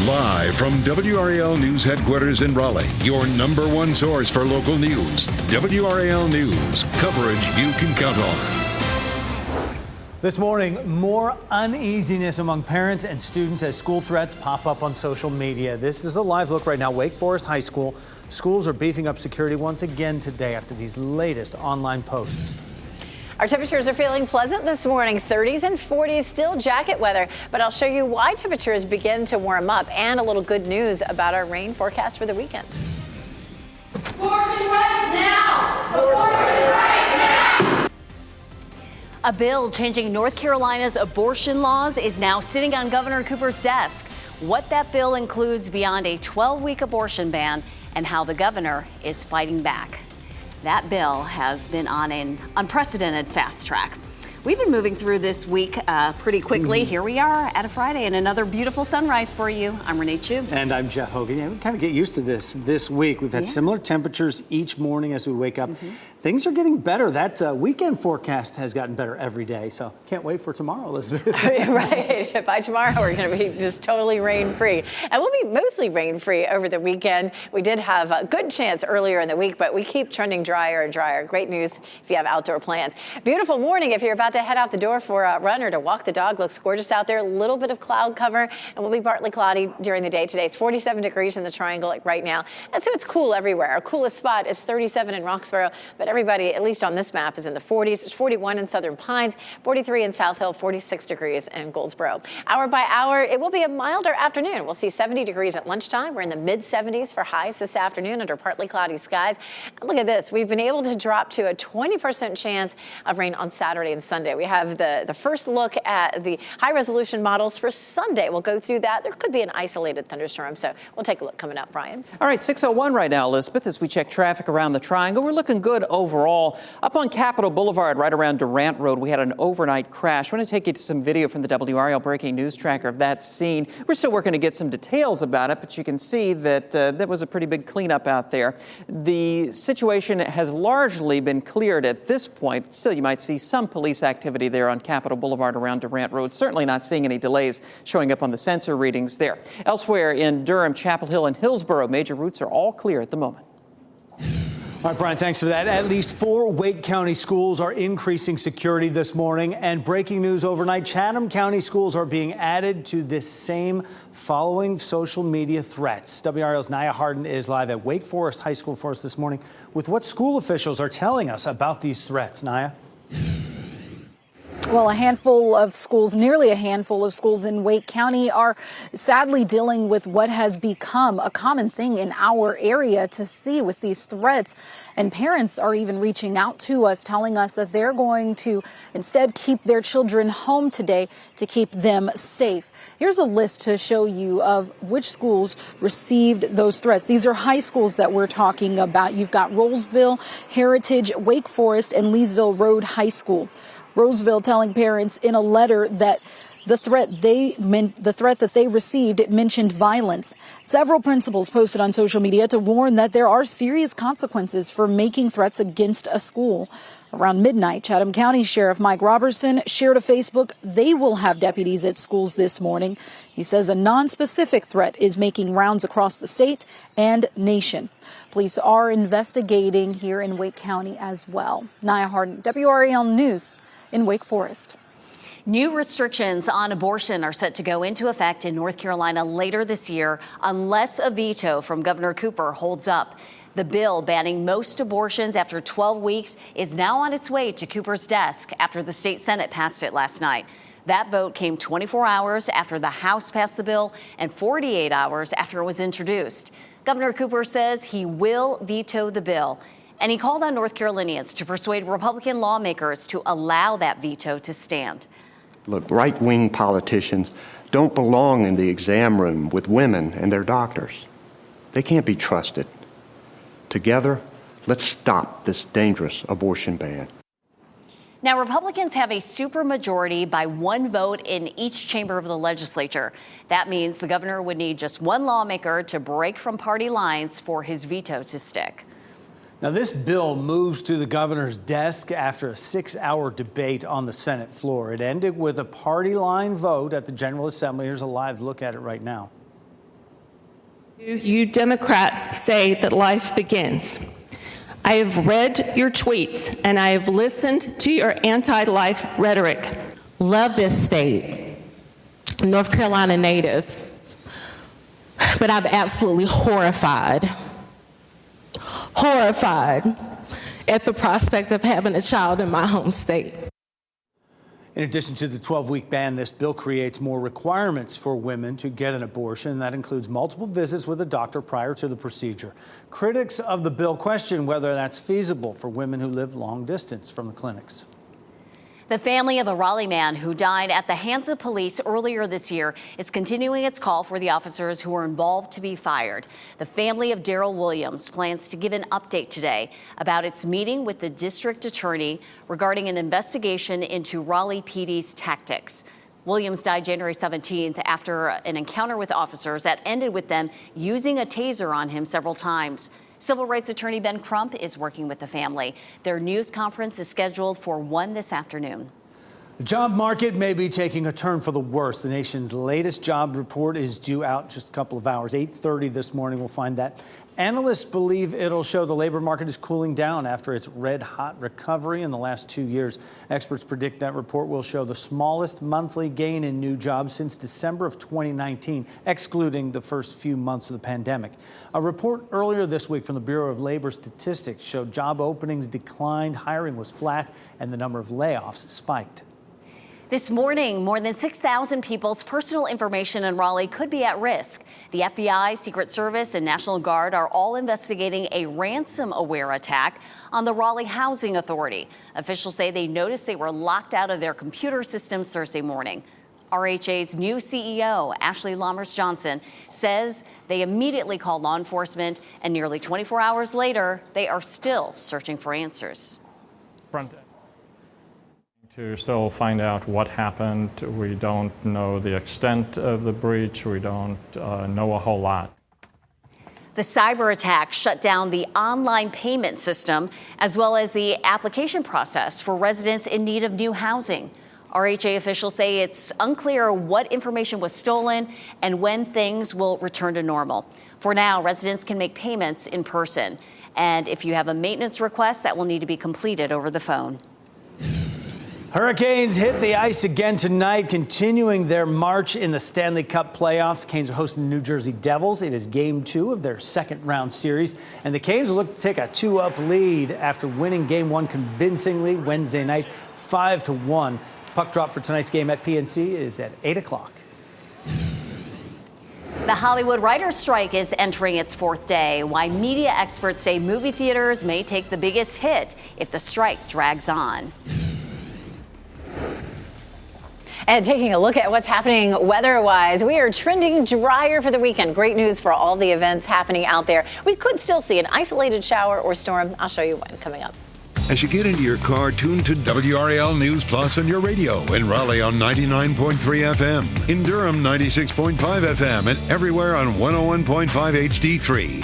Live from WRAL News Headquarters in Raleigh, your #1 source for local news. WRAL News, coverage you can count on. This morning, more uneasiness among parents and students as school threats pop up on social media. This is a live look right now. Wake Forest High School. Schools are beefing up security once again today after these latest online posts. Our temperatures are feeling pleasant this morning, 30s and 40s, still jacket weather, but I'll show you why temperatures begin to warm up and a little good news about our rain forecast for the weekend. Abortion rights now! Abortion rights now! A bill changing North Carolina's abortion laws is now sitting on Governor Cooper's desk. What that bill includes beyond a 12-week abortion ban and how the governor is fighting back. That bill has been on an unprecedented fast track. We've been moving through this week pretty quickly. Here we are at a Friday and another beautiful sunrise for you. I'm Renee Chu. And I'm Jeff Hogan. Yeah, we kind of get used to this week. We've had similar temperatures each morning as we wake up. Things are getting better. That weekend forecast has gotten better every day. So can't wait for tomorrow, Elizabeth. Right. By tomorrow, we're going to be just totally rain-free. And we'll be mostly rain-free over the weekend. We did have a good chance earlier in the week, but we keep trending drier and drier. Great news if you have outdoor plans. Beautiful morning if you're about to head out the door for a run or to walk the dog. Looks gorgeous out there. A little bit of cloud cover, and we'll be partly cloudy during the day today. It's 47 degrees in the triangle right now. And so it's cool everywhere. Our coolest spot is 37 in Roxborough, but everybody, at least on this map, is in the 40s. It's 41 in Southern Pines, 43 in South Hill, 46 degrees in Goldsboro. Hour by hour, it will be a milder afternoon. We'll see 70 degrees at lunchtime. We're in the mid-70s for highs this afternoon under partly cloudy skies. And look at this. We've been able to drop to a 20% chance of rain on Saturday and Sunday. We have the first look at the high-resolution models for Sunday. We'll go through that. There could be an isolated thunderstorm, so we'll take a look coming up, Brian. All right, 6:01 right now, Elizabeth, as we check traffic around the triangle. We're looking good overall. Up on Capitol Boulevard, right around Durant Road, we had an overnight crash. I want to take you to some video from the WRAL breaking news tracker of that scene. We're still working to get some details about it, but you can see that that was a pretty big cleanup out there. The situation has largely been cleared at this point. Still, you might see some police activity there on Capitol Boulevard around Durant Road. Certainly not seeing any delays showing up on the sensor readings there. Elsewhere in Durham, Chapel Hill, and Hillsborough, major routes are all clear at the moment. All right, Brian, thanks for that. At least 4 Wake County schools are increasing security this morning. And breaking news overnight, Chatham County schools are being added to this same following social media threats. WRAL's Naya Harden is live at Wake Forest High School for us this morning with what school officials are telling us about these threats. Naya? Well, nearly a handful of schools in Wake County are sadly dealing with what has become a common thing in our area to see with these threats. And parents are even reaching out to us, telling us that they're going to instead keep their children home today to keep them safe. Here's a list to show you of which schools received those threats. These are high schools that we're talking about. You've got Rollsville, Heritage, Wake Forest, and Leesville Road High School. Roseville telling parents in a letter that the threat that they received mentioned violence. Several principals posted on social media to warn that there are serious consequences for making threats against a school. Around midnight, Chatham County Sheriff Mike Robertson shared a Facebook. They will have deputies at schools this morning. He says a non-specific threat is making rounds across the state and nation. Police are investigating here in Wake County as well. Naya Harden, WRAL News in Wake Forest. New restrictions on abortion are set to go into effect in North Carolina later this year unless a veto from Governor Cooper holds up. The bill banning most abortions after 12 weeks is now on its way to Cooper's desk after the state Senate passed it last night. That vote came 24 hours after the House passed the bill and 48 hours after it was introduced. Governor Cooper says he will veto the bill. And he called on North Carolinians to persuade Republican lawmakers to allow that veto to stand. Look, right-wing politicians don't belong in the exam room with women and their doctors. They can't be trusted. Together, let's stop this dangerous abortion ban. Now, Republicans have a supermajority by 1 vote in each chamber of the legislature. That means the governor would need just 1 lawmaker to break from party lines for his veto to stick. Now, this bill moves to the governor's desk after a 6-hour debate on the Senate floor. It ended with a party line vote at the General Assembly. Here's a live look at it right now. You Democrats say that life begins. I have read your tweets and I have listened to your anti-life rhetoric. Love this state, North Carolina native, but I'm absolutely horrified at the prospect of having a child in my home state. In addition to the 12-week ban, this bill creates more requirements for women to get an abortion. That includes multiple visits with a doctor prior to the procedure. Critics of the bill question whether that's feasible for women who live long distance from the clinics. The family of a Raleigh man who died at the hands of police earlier this year is continuing its call for the officers who were involved to be fired. The family of Darrell Williams plans to give an update today about its meeting with the district attorney regarding an investigation into Raleigh PD's tactics. Williams died January 17th after an encounter with officers that ended with them using a taser on him several times. Civil rights attorney Ben Crump is working with the family. Their news conference is scheduled for 1 this afternoon. The job market may be taking a turn for the worse. The nation's latest job report is due out just a couple of hours. 8:30 this morning, we'll find that. Analysts believe it'll show the labor market is cooling down after its red-hot recovery in the last 2 years. Experts predict that report will show the smallest monthly gain in new jobs since December of 2019, excluding the first few months of the pandemic. A report earlier this week from the Bureau of Labor Statistics showed job openings declined, hiring was flat, and the number of layoffs spiked. This morning, more than 6,000 people's personal information in Raleigh could be at risk. The FBI, Secret Service, and National Guard are all investigating a ransomware attack on the Raleigh Housing Authority. Officials say they noticed they were locked out of their computer systems Thursday morning. RHA's new CEO, Ashley Lammers Johnson, says they immediately called law enforcement, and nearly 24 hours later, they are still searching for answers. To still find out what happened. We don't know the extent of the breach. We don't know a whole lot. The cyber attack shut down the online payment system as well as the application process for residents in need of new housing. RHA officials say it's unclear what information was stolen and when things will return to normal. For now, residents can make payments in person. And if you have a maintenance request, that will need to be completed over the phone. Hurricanes hit the ice again tonight, continuing their march in the Stanley Cup playoffs. Canes are hosting the New Jersey Devils. It is Game 2 of their second-round series, and the Canes look to take a 2-up lead after winning Game 1 convincingly Wednesday night, 5-1. Puck drop for tonight's game at PNC is at 8 o'clock. The Hollywood writers' strike is entering its 4th day. Why media experts say movie theaters may take the biggest hit if the strike drags on. And taking a look at what's happening weather-wise, we are trending drier for the weekend. Great news for all the events happening out there. We could still see an isolated shower or storm. I'll show you one coming up. As you get into your car, tune to WRAL News Plus on your radio. In Raleigh on 99.3 FM. In Durham, 96.5 FM. And everywhere on 101.5 HD3.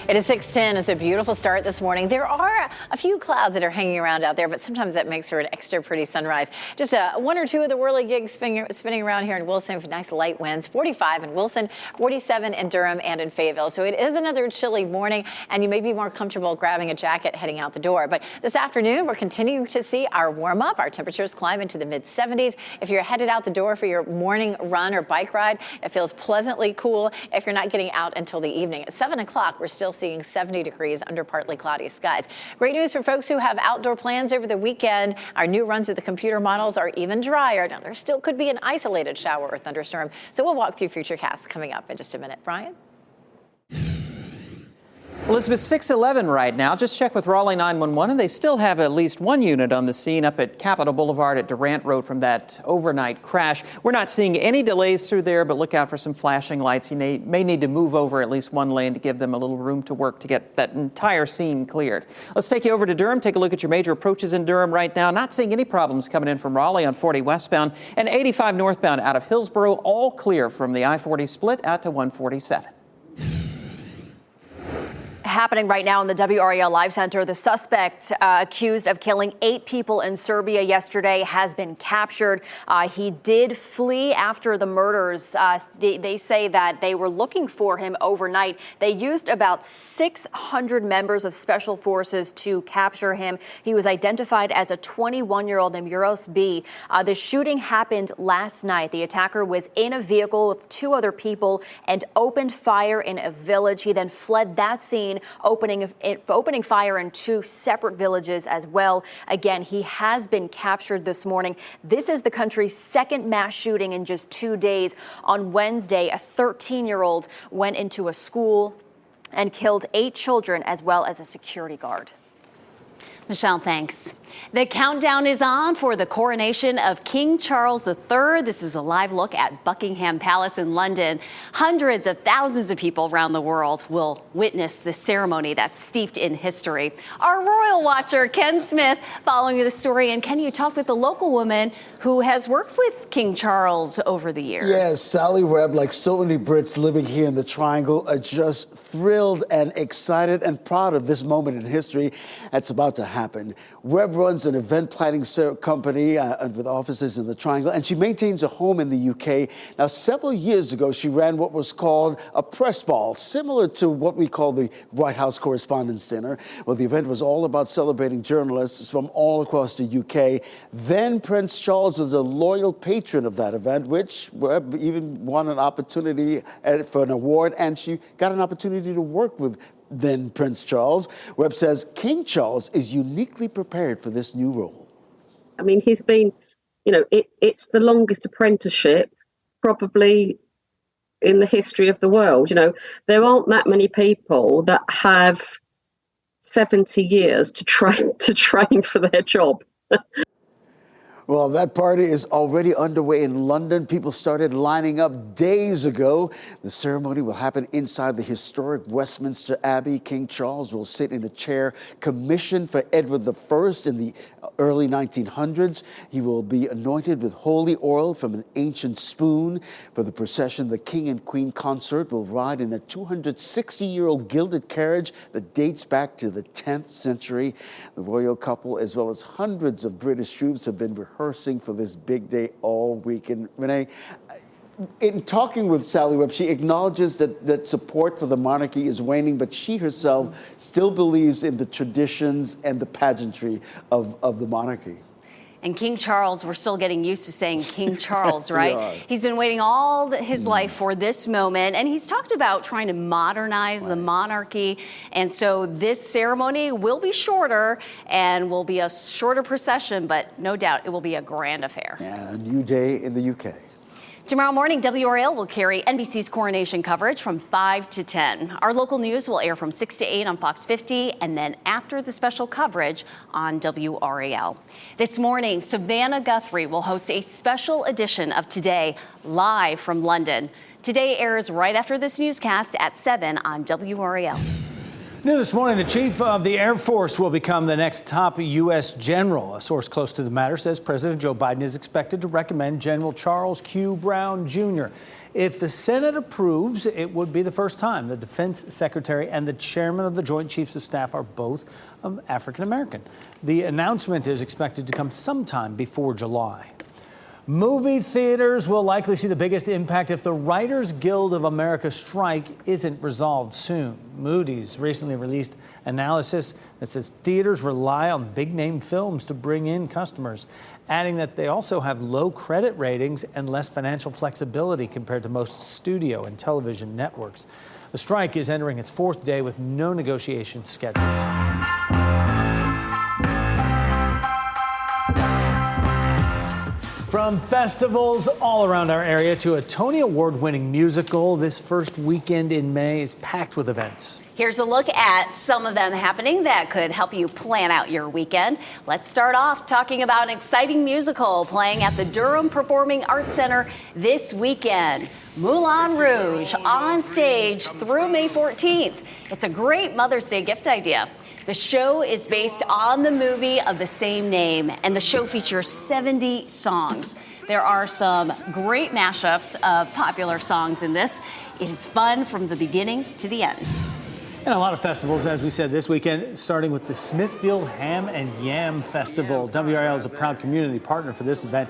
It is 6:10. It's a beautiful start this morning. There are a few clouds that are hanging around out there, but sometimes that makes for an extra pretty sunrise. Just one or two of the whirligigs spinning around here in Wilson with nice light winds. 45 in Wilson, 47 in Durham and in Fayetteville. So it is another chilly morning, and you may be more comfortable grabbing a jacket heading out the door. But this afternoon, we're continuing to see our warm up. Our temperatures climb into the mid-70s. If you're headed out the door for your morning run or bike ride, it feels pleasantly cool if you're not getting out until the evening. At 7 o'clock, we're still seeing 70 degrees under partly cloudy skies. Great news for folks who have outdoor plans over the weekend. Our new runs of the computer models are even drier. Now, there still could be an isolated shower or thunderstorm, so we'll walk through future casts coming up in just a minute. Brian? Elizabeth, 611 right now. Just check with Raleigh 911, and they still have at least one unit on the scene up at Capitol Boulevard at Durant Road from that overnight crash. We're not seeing any delays through there, but look out for some flashing lights. You may need to move over at least one lane to give them a little room to work to get that entire scene cleared. Let's take you over to Durham. Take a look at your major approaches in Durham right now. Not seeing any problems coming in from Raleigh on 40 westbound and 85 northbound out of Hillsborough. All clear from the I-40 split out to 147. happening right now in the WRAL Live Center. The suspect accused of killing 8 people in Serbia yesterday has been captured. He did flee after the murders. They say that they were looking for him overnight. They used about 600 members of special forces to capture him. He was identified as a 21-year-old named Uros B. The shooting happened last night. The attacker was in a vehicle with 2 other people and opened fire in a village. He then fled that scene, opening fire in 2 separate villages as well. Again, he has been captured this morning. This is the country's second mass shooting in just 2 days. On Wednesday, a 13-year-old went into a school and killed 8 children as well as a security guard. Michelle, thanks. The countdown is on for the coronation of King Charles III. This is a live look at Buckingham Palace in London. Hundreds of thousands of people around the world will witness this ceremony that's steeped in history. Our royal watcher, Ken Smith, following the story. And Ken, you talked with a local woman who has worked with King Charles over the years. Yes, Sally Webb, like so many Brits living here in the Triangle, are just thrilled and excited and proud of this moment in history that's about to happen. Webb runs an event planning company with offices in the Triangle, and she maintains a home in the UK. Now, several years ago, she ran what was called a press ball, similar to what we call the White House Correspondents' Dinner. Well, the event was all about celebrating journalists from all across the UK. Then Prince Charles was a loyal patron of that event, which Webb even won an opportunity for an award, and she got an opportunity to work with then Prince Charles. Webb says King Charles is uniquely prepared for this new role. I mean, he's been, it's the longest apprenticeship probably in the history of the world. There aren't that many people that have 70 years to train for their job. Well, that party is already underway in London. People started lining up days ago. The ceremony will happen inside the historic Westminster Abbey. King Charles will sit in a chair commissioned for Edward I in the early 1900s. He will be anointed with holy oil from an ancient spoon. For the procession, the King and Queen consort will ride in a 260-year-old gilded carriage that dates back to the 10th century. The royal couple, as well as hundreds of British troops, have been rehearsing for this big day all week. And Renee, in talking with Sally Webb, she acknowledges that support for the monarchy is waning, but she herself still believes in the traditions and the pageantry of the monarchy. And King Charles, we're still getting used to saying King Charles, right? He's been waiting all his life for this moment, and he's talked about trying to modernize the monarchy. And so this ceremony will be shorter and will be a shorter procession, but no doubt it will be a grand affair. Yeah, a new day in the UK. Tomorrow morning, WRAL will carry NBC's coronation coverage from 5 to 10. Our local news will air from 6 to 8 on Fox 50, and then after the special coverage on WRAL. This morning, Savannah Guthrie will host a special edition of Today, live from London. Today airs right after this newscast at 7 on WRAL. New this morning, the chief of the Air Force will become the next top U.S. general. A source close to the matter says President Joe Biden is expected to recommend General Charles Q. Brown, Jr. If the Senate approves, it would be the first time the defense secretary and the chairman of the Joint Chiefs of Staff are both African American. The announcement is expected to come sometime before July. Movie theaters will likely see the biggest impact if the Writers Guild of America strike isn't resolved soon. Moody's recently released analysis that says theaters rely on big-name films to bring in customers, adding that they also have low credit ratings and less financial flexibility compared to most studio and television networks. The strike is entering its 4th day with no negotiations scheduled. From festivals all around our area to a Tony Award-winning musical, this first weekend in May is packed with events. Here's a look at some of them happening that could help you plan out your weekend. Let's start off talking about an exciting musical playing at the Durham Performing Arts Center this weekend. Moulin Rouge on stage through May 14th. It's a great Mother's Day gift idea. The show is based on the movie of the same name, and the show features 70 songs. There are some great mashups of popular songs in this. It is fun from the beginning to the end. And a lot of festivals, as we said, this weekend, starting with the Smithfield Ham and Yam Festival. WRAL is a proud community partner for this event.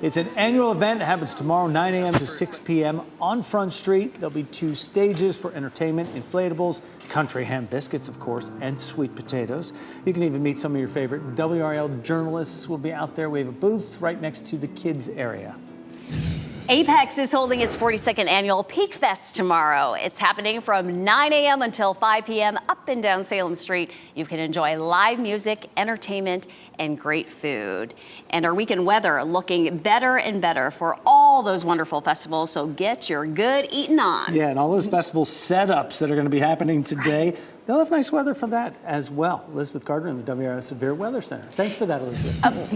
It's an annual event. It happens tomorrow, 9 a.m. to 6 p.m. on Front Street. There'll be 2 stages for entertainment, inflatables, country ham biscuits, of course, and sweet potatoes. You can even meet some of your favorite WRAL journalists will be out there. We have a booth right next to the kids area. Apex is holding its 42nd annual Peak Fest tomorrow. It's happening from 9 a.m. until 5 p.m. up and down Salem Street. You can enjoy live music, entertainment, and great food. And our weekend weather looking better and better for all those wonderful festivals, so get your good eating on. Yeah, and all those festival setups that are going to be happening today, they'll have nice weather for that as well. Elizabeth Gardner in the WRAL Severe Weather Center. Thanks for that, Elizabeth.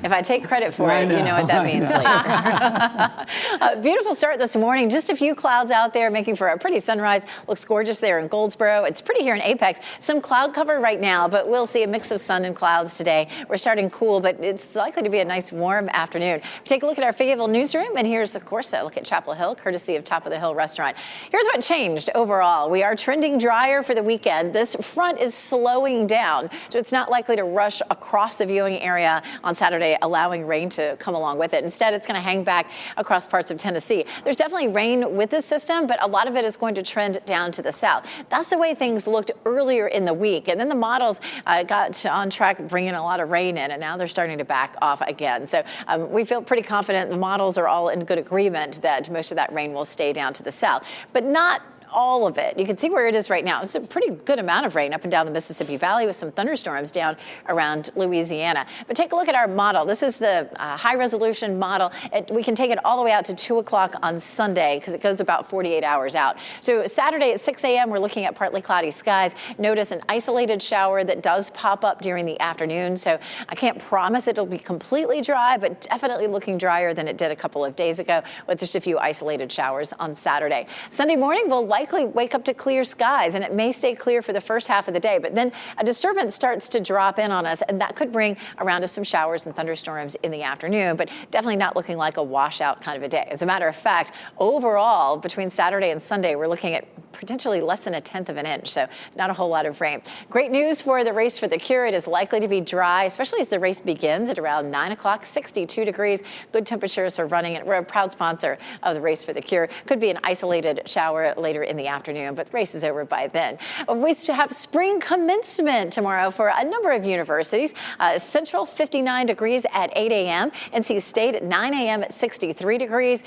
If I take credit for it, you know what that means later. Beautiful start this morning. Just a few clouds out there making for a pretty sunrise. Looks gorgeous there in Goldsboro. It's pretty here in Apex. Some cloud cover right now, but we'll see a mix of sun and clouds today. We're starting cool, but it's likely to be a nice warm afternoon. Take a look at our Fayetteville newsroom, and here's, of course, a look at Chapel Hill, courtesy of Top of the Hill Restaurant. Here's what changed overall. We are trending drier for the weekend. This front is slowing down, so it's not likely to rush across the viewing area on Saturday, allowing rain to come along with it. Instead, it's going to hang back across parts of Tennessee. There's definitely rain with this system, but a lot of it is going to trend down to the south. That's the way things looked earlier in the week, and then the models got on track bringing a lot of rain in, and now they're starting to back off again. So we feel pretty confident the models are all in good agreement that most of that rain will stay down to the south, but not all of it. You can see where it is right now. It's a pretty good amount of rain up and down the Mississippi Valley with some thunderstorms down around Louisiana. But take a look at our model. This is the high resolution model. We can take it all the way out to 2 o'clock on Sunday because it goes about 48 hours out. So Saturday at 6 a.m. we're looking at partly cloudy skies. Notice an isolated shower that does pop up during the afternoon. So I can't promise it'll be completely dry, but definitely looking drier than it did a couple of days ago with just a few isolated showers on Saturday. Sunday morning we'll likely wake up to clear skies, and it may stay clear for the first half of the day, but then a disturbance starts to drop in on us, and that could bring a round of some showers and thunderstorms in the afternoon, but definitely not looking like a washout kind of a day. As a matter of fact, overall, between Saturday and Sunday, we're looking at potentially less than 1/10 of an inch, so not a whole lot of rain. Great news for the race for the cure. It is likely to be dry, especially as the race begins at around 9 o'clock, 62 degrees. Good temperatures are running, and we're a proud sponsor of the race for the cure. Could be an isolated shower later in the afternoon, but the race is over by then. We have spring commencement tomorrow for a number of universities. Central, 59 degrees at 8 a.m. NC State at 9 a.m. at 63 degrees.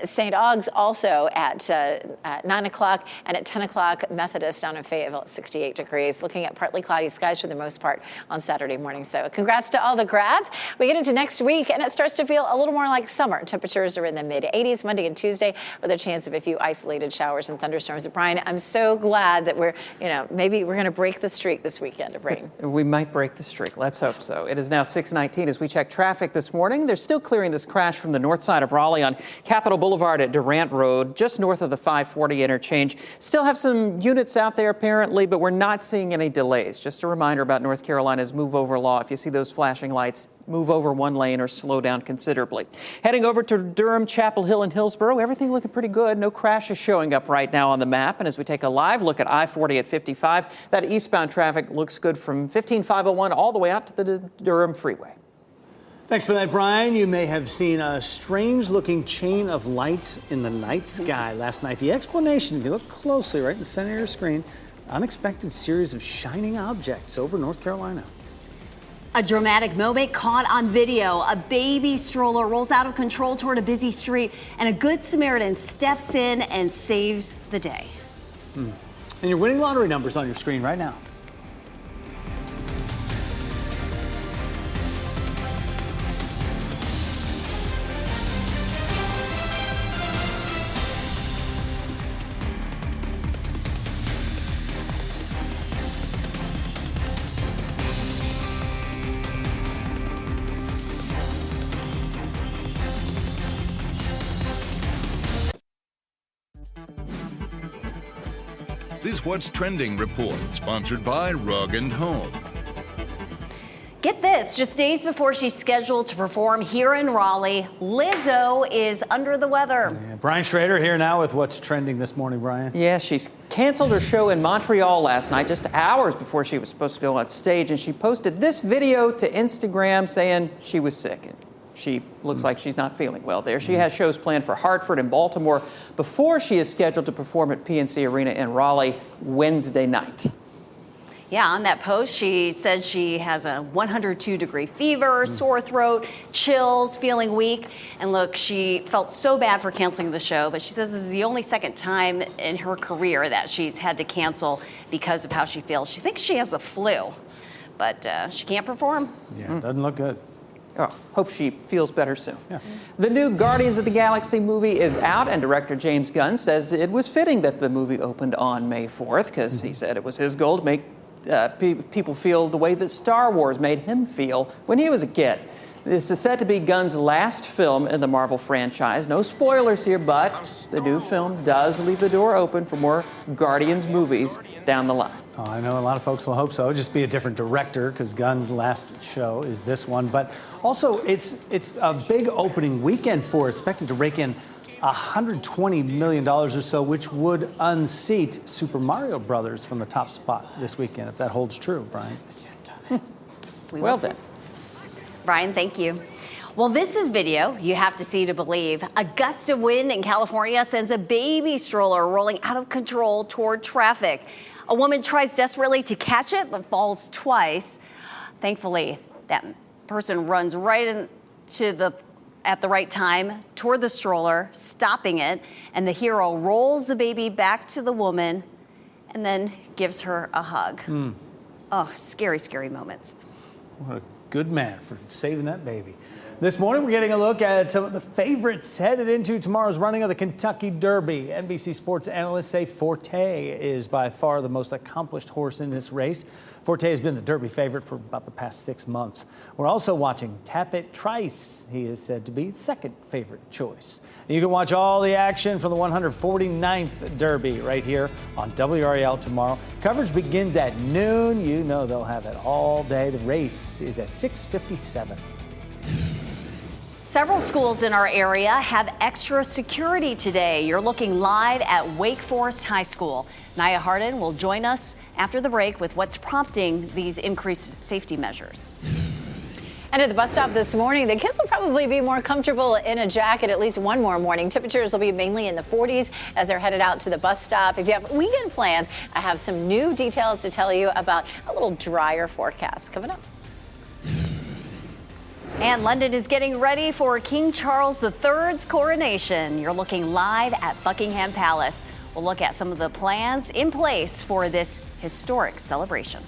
St. Aug's also at 9 o'clock, and at 10 o'clock, Methodist down in Fayetteville at 68 degrees. Looking at partly cloudy skies for the most part on Saturday morning. So congrats to all the grads. We get into next week, and it starts to feel a little more like summer. Temperatures are in the mid-80s Monday and Tuesday with a chance of a few isolated showers and thunderstorms. Brian, I'm so glad that maybe we're going to break the streak this weekend of rain. We might break the streak. Let's hope so. It is now 6:19 as we check traffic this morning. They're still clearing this crash from the north side of Raleigh on Capitol Boulevard at Durant Road, just north of the 540 interchange. Still have some units out there apparently, but we're not seeing any delays. Just a reminder about North Carolina's move over law. If you see those flashing lights, move over one lane or slow down considerably. Heading over to Durham, Chapel Hill, and Hillsborough, everything looking pretty good. No crashes showing up right now on the map. And as we take a live look at I-40 at 55, that eastbound traffic looks good from 15501 all the way out to the Durham Freeway. Thanks for that, Brian. You may have seen a strange-looking chain of lights in the night sky last night. The explanation, if you look closely right in the center of your screen, unexpected series of shining objects over North Carolina. A dramatic moment caught on video. A baby stroller rolls out of control toward a busy street, and a Good Samaritan steps in and saves the day. And your winning lottery numbers on your screen right now. This What's Trending report, sponsored by Rug & Home. Get this, just days before she's scheduled to perform here in Raleigh, Lizzo is under the weather. Yeah, Brian Schrader here now with What's Trending this morning, Brian. Yeah, she's canceled her show in Montreal last night, just hours before she was supposed to go on stage, and she posted this video to Instagram saying she was sick. And she looks like she's not feeling well there. She has shows planned for Hartford and Baltimore before she is scheduled to perform at PNC Arena in Raleigh Wednesday night. Yeah, on that post, she said she has a 102-degree fever, sore throat, chills, feeling weak. And look, she felt so bad for canceling the show, but she says this is the only second time in her career that she's had to cancel because of how she feels. She thinks she has the flu, but she can't perform. Yeah, doesn't look good. Oh, hope she feels better soon. Yeah. The new Guardians of the Galaxy movie is out, and director James Gunn says it was fitting that the movie opened on May 4th, because he said it was his goal to make people feel the way that Star Wars made him feel when he was a kid. This is set to be Gunn's last film in the Marvel franchise. No spoilers here, but the new film does leave the door open for more Guardians movies down the line. Oh, I know a lot of folks will hope so. It'll just be a different director, because Gunn's last show is this one. But also, it's a big opening weekend for it, expected to rake in $120 million or so, which would unseat Super Mario Brothers from the top spot this weekend, if that holds true, Brian. Well then. Brian, thank you. Well, this is video you have to see to believe. A gust of wind in California sends a baby stroller rolling out of control toward traffic. A woman tries desperately to catch it, but falls twice. Thankfully, that person runs right into at the right time toward the stroller, stopping it, and the hero rolls the baby back to the woman and then gives her a hug. Oh, scary, scary moments. What a good man for saving that baby. This morning, we're getting a look at some of the favorites headed into tomorrow's running of the Kentucky Derby. NBC Sports analysts say Forte is by far the most accomplished horse in this race. Forte has been the Derby favorite for about the past 6 months. We're also watching Tappet Trice. He is said to be the second favorite choice. You can watch all the action from the 149th Derby right here on WRAL tomorrow. Coverage begins at noon. You know they'll have it all day. The race is at 6:57. Several schools in our area have extra security today. You're looking live at Wake Forest High School. Naya Hardin will join us after the break with what's prompting these increased safety measures. And at the bus stop this morning, the kids will probably be more comfortable in a jacket at least one more morning. Temperatures will be mainly in the 40s as they're headed out to the bus stop. If you have weekend plans, I have some new details to tell you about a little drier forecast coming up. And London is getting ready for King Charles III's coronation. You're looking live at Buckingham Palace. We'll look at some of the plans in place for this historic celebration.